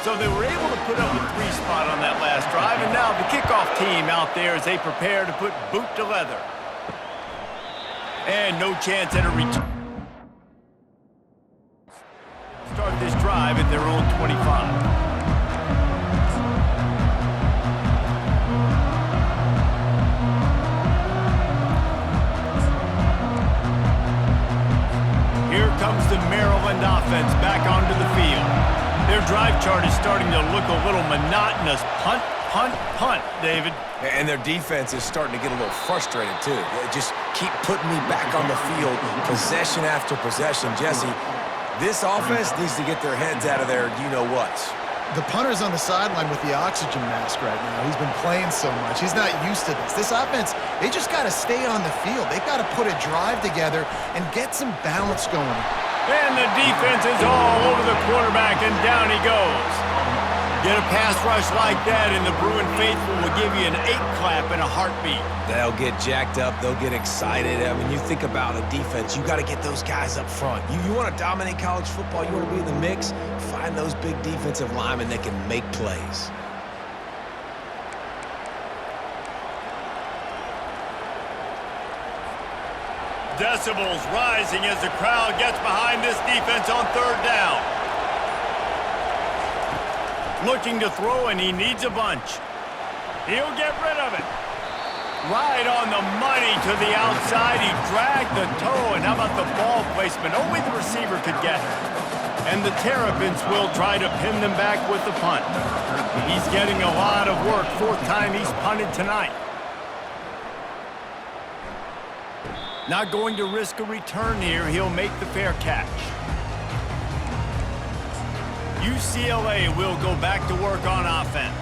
So they were able to put up a 3 spot on that last drive, and now the kickoff team out there as they prepare to put boot to leather. And no chance at a return. Start this drive at their own 25. Here comes the Maryland offense back onto the field. Their drive chart is starting to look a little monotonous. Punt, punt, punt, David. And their defense is starting to get a little frustrated, too. They just keep putting me back on the field, possession after possession. Jesse, this offense needs to get their heads out of their you-know-whats. The punter's on the sideline with the oxygen mask right now. He's been playing so much. He's not used to this. This offense, they just got to stay on the field. They've got to put a drive together and get some balance going. And the defense is all over the quarterback, and down he goes. Get a pass rush like that, and the Bruin faithful will give you an 8-clap in a heartbeat. They'll get jacked up. They'll get excited. I mean, you think about a defense, you got to get those guys up front. You want to dominate college football, you want to be in the mix, find those big defensive linemen that can make plays. Decibels rising as the crowd gets behind this defense on 3rd down. Looking to throw, and he needs a bunch. He'll get rid of it. Right on the money to the outside. He dragged the toe, and how about the ball placement? Only the receiver could get it. And the Terrapins will try to pin them back with the punt. He's getting a lot of work. 4th time he's punted tonight. Not going to risk a return here. He'll make the fair catch. UCLA will go back to work on offense.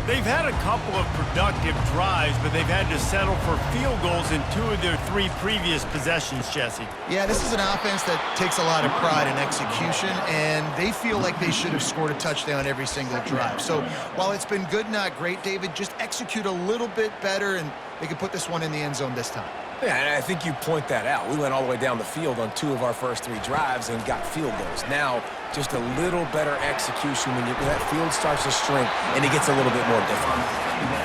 They've had a couple of productive drives, but they've had to settle for field goals in 2 of their 3 previous possessions, Jesse. Yeah, this is an offense that takes a lot of pride in execution, and they feel like they should have scored a touchdown every single drive. So while it's been good, not great, David, just execute a little bit better, and they can put this one in the end zone this time. Yeah, and I think you point that out. We went all the way down the field on 2 of our first 3 drives and got field goals. Now, just a little better execution when that field starts to shrink and it gets a little bit more difficult.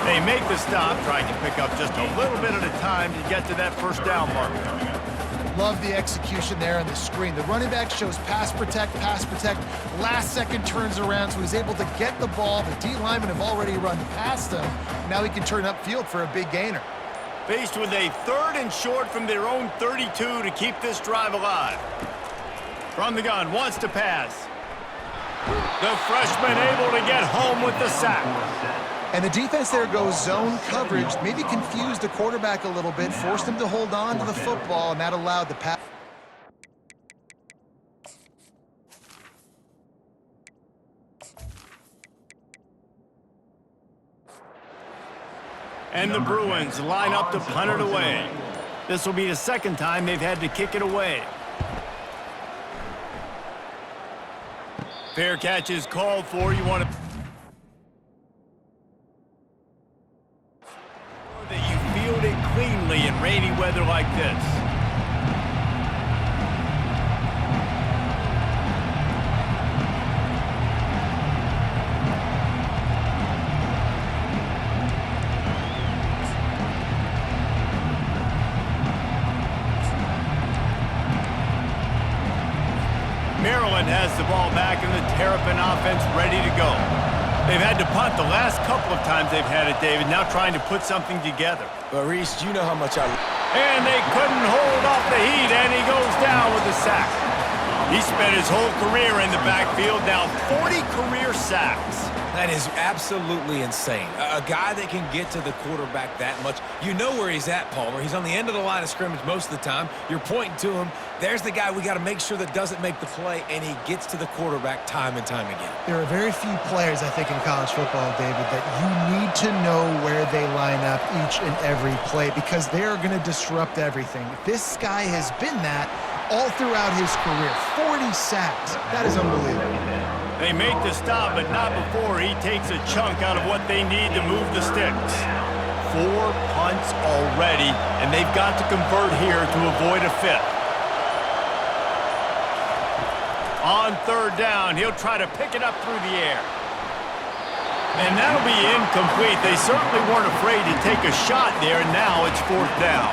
They make the stop, trying to pick up just a little bit at a time to get to that 1st down mark. Love the execution there on the screen. The running back shows pass protect, last second turns around, so he's able to get the ball. The D linemen have already run past him. Now he can turn upfield for a big gainer. Faced with a 3rd and short from their own 32 to keep this drive alive. From the gun, wants to pass. The freshman able to get home with the sack. And the defense there goes zone coverage, maybe confused the quarterback a little bit, forced him to hold on to the football, and that allowed the pass. And the Bruins line up to punt it away. This will be the 2nd time they've had to kick it away. Fair catch is called for. You want to... that you field it cleanly in rainy weather like this. Maryland has the ball back and the Terrapin offense ready to go. They've had to punt the last couple of times they've had it, David, now trying to put something together. But, Reese, you know how much I... And they couldn't hold off the heat, and he goes down with a sack. He spent his whole career in the backfield, now 40 career sacks. That is absolutely insane. A guy that can get to the quarterback that much. You know where he's at, Palmer. He's on the end of the line of scrimmage most of the time. You're pointing to him. There's the guy we got to make sure that doesn't make the play, and he gets to the quarterback time and time again. There are very few players, I think, in college football, David, that you need to know where they line up each and every play because they are going to disrupt everything. This guy has been that all throughout his career. 40 sacks. That is unbelievable. They make the stop, but not before he takes a chunk out of what they need to move the sticks. 4 punts already, and they've got to convert here to avoid a 5th. On 3rd down, he'll try to pick it up through the air. And that'll be incomplete. They certainly weren't afraid to take a shot there, and now it's 4th down.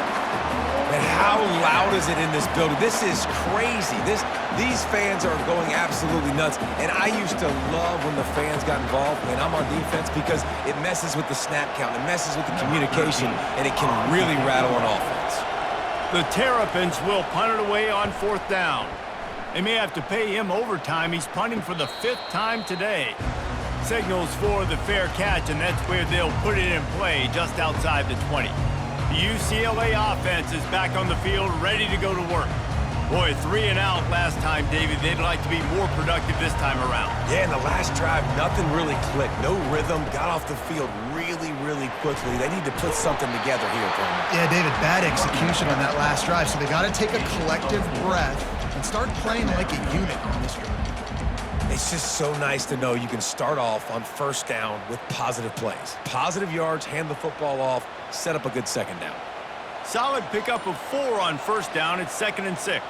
And how loud is it in this building? This is crazy. These fans are going absolutely nuts. And I used to love when the fans got involved when I'm on defense because it messes with the snap count, it messes with the communication, and it can really rattle an offense. The Terrapins will punt it away on 4th down. They may have to pay him overtime. He's punting for the 5th time today. Signals for the fair catch, and that's where they'll put it in play just outside the 20. The UCLA offense is back on the field, ready to go to work. Boy, 3 and out last time, David. They'd like to be more productive this time around. Yeah, in the last drive, nothing really clicked. No rhythm, got off the field really, really quickly. They need to put something together here, Coleman. Yeah, David, bad execution on that last drive, so they got to take a collective breath and start playing like a unit on this drive. It's just so nice to know you can start off on 1st down with positive plays. Positive yards, hand the football off, set up a good 2nd down. Solid pickup of 4 on 1st down. It's 2nd and 6.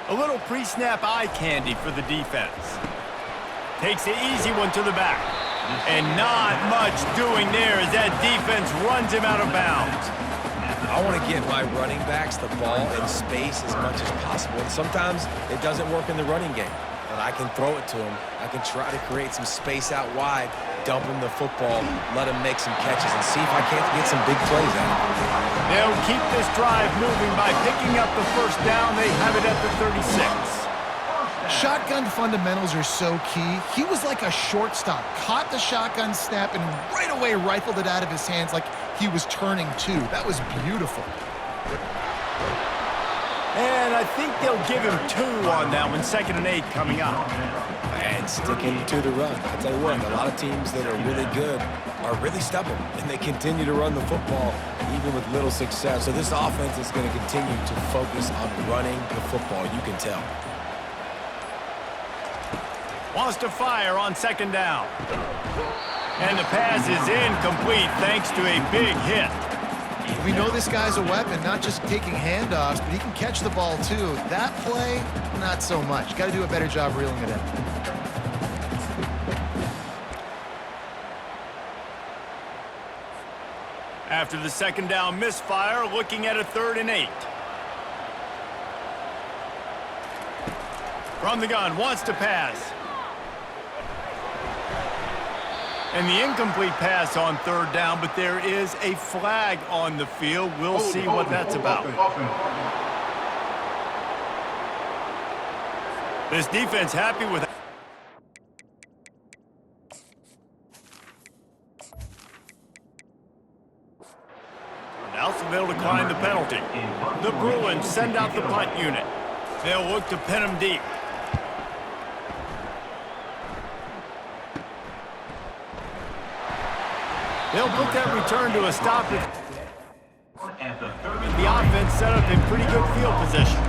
A little pre-snap eye candy for the defense. Takes the easy one to the back. And not much doing there as that defense runs him out of bounds. I want to get my running backs the ball in space as much as possible. And sometimes it doesn't work in the running game. But I can throw it to him. I can try to create some space out wide, dump him the football, let him make some catches, and see if I can't get some big plays out of him. They'll keep this drive moving by picking up the 1st down. They have it at the 36. Shotgun fundamentals are so key. He was like a shortstop, caught the shotgun snap, and right away rifled it out of his hands like he was turning 2. That was beautiful. And I think they'll give him 2 on that one. 2nd and 8 coming up. And sticking to the run. I'll tell you what, a lot of teams that are really good are really stubborn, and they continue to run the football even with little success. So this offense is going to continue to focus on running the football, you can tell. Wants to fire on 2nd down. And the pass is incomplete thanks to a big hit. We know this guy's a weapon, not just taking handoffs, but he can catch the ball too. That play, not so much. Got to do a better job reeling it in. After the 2nd down misfire, looking at a 3rd and 8. From the gun, wants to pass. And the incomplete pass on 3rd down, but there is a flag on the field. We'll see what that's about. This defense happy with... Now so they'll decline the penalty. The Bruins send out the punt unit. They'll look to pin him deep. They'll put that return to a stop. The offense set up in pretty good field position.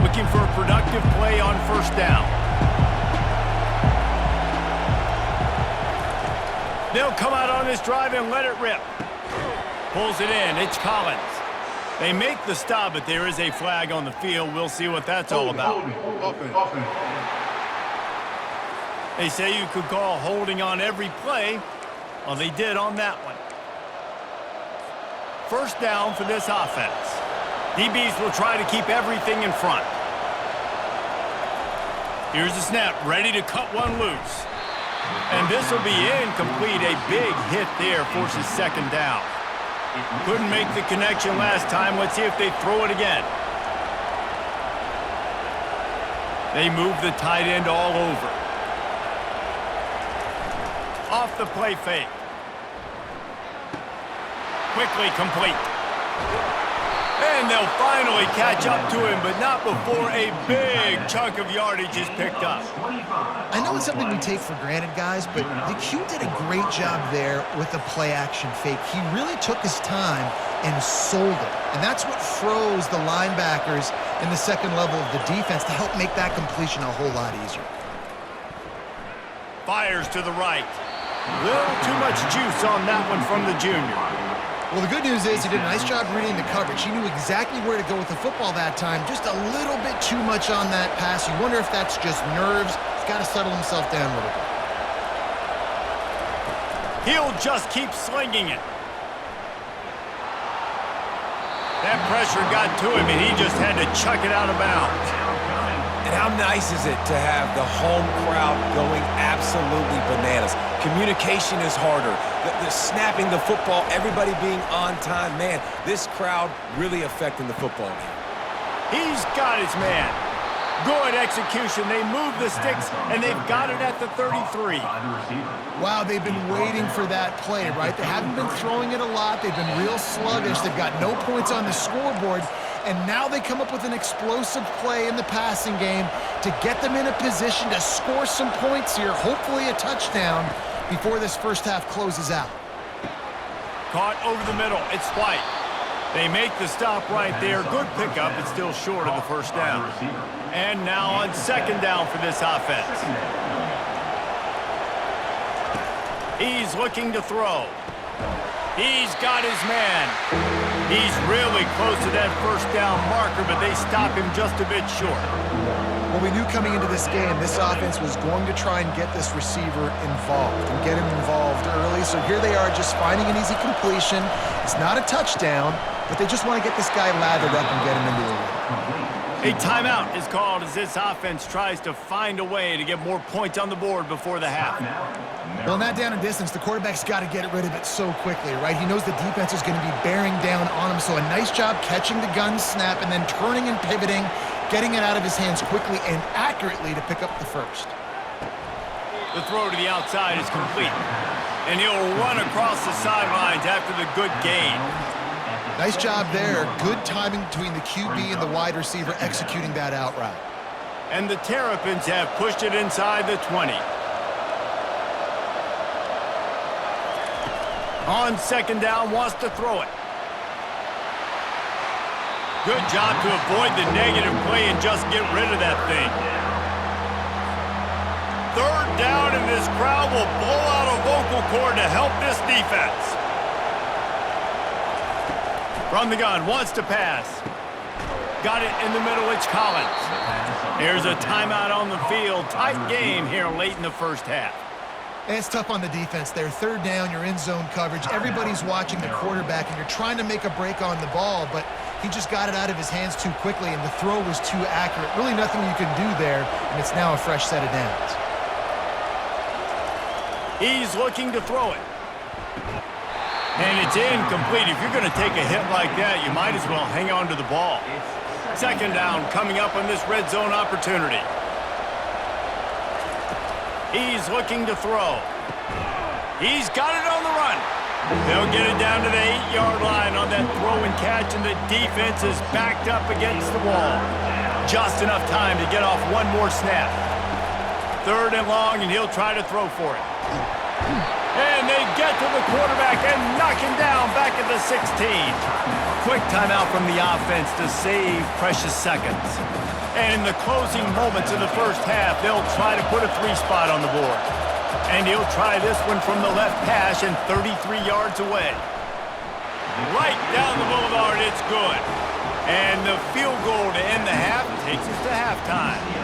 Looking for a productive play on 1st down. They'll come out on this drive and let it rip. Pulls it in. It's Collins. They make the stop, but there is a flag on the field. We'll see what that's all about. They say you could call holding on every play. Well, they did on that one. 1st down for this offense. DBs will try to keep everything in front. Here's the snap, ready to cut one loose. And this will be incomplete. A big hit there forces 2nd down. Couldn't make the connection last time. Let's see if they throw it again. They move the tight end all over. Off the play fake. Quickly complete. And they'll finally catch up to him, but not before a big chunk of yardage is picked up. I know it's something we take for granted, guys, but the Q did a great job there with the play-action fake. He really took his time and sold it. And that's what froze the linebackers in the 2nd level of the defense to help make that completion a whole lot easier. Fires to the right. Little too much juice on that one from the junior. Well, the good news is he did a nice job reading the coverage. He knew exactly where to go with the football that time. Just a little bit too much on that pass. You wonder if that's just nerves. He's got to settle himself down a little bit. He'll just keep slinging it. That pressure got to him, and he just had to chuck it out of bounds. And how nice is it to have the home crowd going absolutely bananas? Communication is harder. The snapping the football, everybody being on time. Man, this crowd really affecting the football game. He's got his man. Good execution. They move the sticks, and they've got it at the 33. Wow, they've been waiting for that play, right? They haven't been throwing it a lot. They've been real sluggish. They've got no points on the scoreboard. And now they come up with an explosive play in the passing game to get them in a position to score some points here, hopefully a touchdown, before this first half closes out. Caught over the middle. It's White. They make the stop right there. Good pickup. It's still short of the first down. And now on second down for this offense. He's looking to throw. He's got his man. He's really close to that first down marker, but they stop him just a bit short. Well, we knew coming into this game, this offense was going to try and get this receiver involved and get him involved early. So here they are just finding an easy completion. It's not a touchdown, but they just want to get this guy lathered up and get him into the rhythm. A timeout is called as this offense tries to find a way to get more points on the board before the half. Well, in that down and distance, the quarterback's got to get rid of it so quickly, right? He knows the defense is going to be bearing down on him, so a nice job catching the gun snap and then turning and pivoting, getting it out of his hands quickly and accurately to pick up the first. The throw to the outside is complete, and he'll run across the sidelines after the good gain. Nice job there. Good timing between the QB and the wide receiver executing that out route. And the Terrapins have pushed it inside the 20. On second down, wants to throw it. Good job to avoid the negative play and just get rid of that thing. Third down, and this crowd will blow out a vocal cord to help this defense. From the gun, wants to pass. Got it in the middle, it's Collins. There's a timeout on the field. Tight game here late in the first half. It's tough on the defense there. Third down, you're in zone coverage. Everybody's watching the quarterback, and you're trying to make a break on the ball, but he just got it out of his hands too quickly, and the throw was too accurate. Really nothing you can do there, and it's now a fresh set of downs. He's looking to throw it. And it's incomplete. If you're going to take a hit like that, you might as well hang on to the ball. Second down coming up on this red zone opportunity. He's looking to throw. He's got it on the run. They'll get it down to the 8-yard line on that throw and catch, and the defense is backed up against the wall. Just enough time to get off one more snap. Third and long, and he'll try to throw for it. And they get to the quarterback and knock him down back at the 16. Quick timeout from the offense to save precious seconds. And in the closing moments of the first half, they'll try to put a 3-spot on the board. And he'll try this one from the left hash and 33 yards away. Right down the boulevard, it's good. And the field goal to end the half takes us to halftime.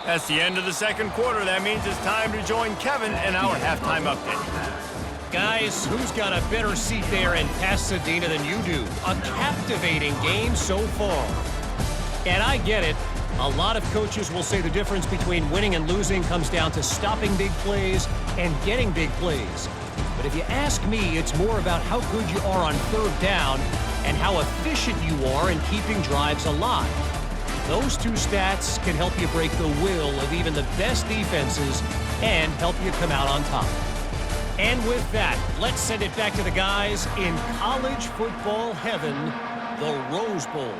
That's the end of the second quarter. That means it's time to join Kevin in our halftime update. Guys, who's got a better seat there in Pasadena than you do? A captivating game so far. And I get it. A lot of coaches will say the difference between winning and losing comes down to stopping big plays and getting big plays. But if you ask me, it's more about how good you are on third down and how efficient you are in keeping drives alive. Those two stats can help you break the will of even the best defenses and help you come out on top. And with that, let's send it back to the guys in college football heaven, the Rose Bowl.